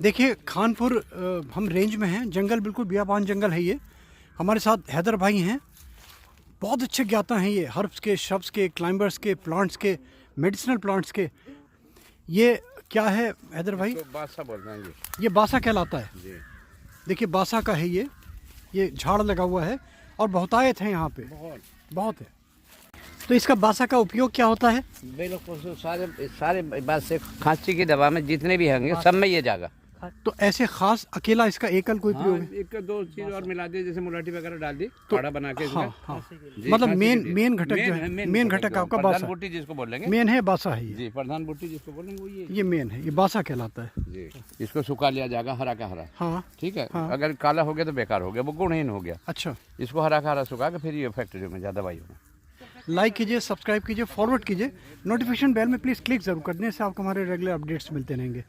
देखिए खानपुर हम रेंज में हैं, जंगल बिल्कुल बियाबान जंगल है ये। हमारे साथ हैदर भाई हैं, बहुत अच्छे ज्ञाता हैं ये, हर्ब्स के, श्रब्स के, क्लाइंबर्स के, प्लांट्स के, मेडिसिनल प्लांट्स के। ये क्या है हैदर भाई? बासा बोलते हैं ये बासा कहलाता है जी। देखिए बासा का है ये झाड़ लगा हुआ है और बहुतायत है यहाँ पे, बहुत है। तो इसका बासा का उपयोग क्या होता है? बिल्कुल सारे बात से खांसी की दवा में जितने भी होंगे सब में ये जाएगा। तो ऐसे खास अकेला इसका एकल कोई प्रयोग है? एक दो चीज और मिला दी, जैसे मुलाठी वगैरह डाल दी, काढ़ा बना के इसमें। हाँ, मतलब मेन घटक जो है, मेन घटक आपका बासा, बूटी जिसको बोलेंगे, मेन है बासा है जी। प्रधान बूटी जिसको बोलेंगे वो ये मेन है, ये बासा कहलाता है जी। इसको सुखा लिया जाएगा, हरा का हरा। हाँ ठीक है। हाँ। अगर काला हो गया तो बेकार हो गया, वो गुणहीन हो गया। अच्छा, इसको हरा का हरा सुखा के फिर ये फैक्ट्रियों में ज्यादा दवाइयों में। लाइक कीजिए, सब्सक्राइब कीजिए, फॉरवर्ड कीजिए, नोटिफिकेशन बेल में प्लीज़ क्लिक जरूर कर दें, इससे आपको हमारे रेगुलर अपडेट्स मिलते रहेंगे।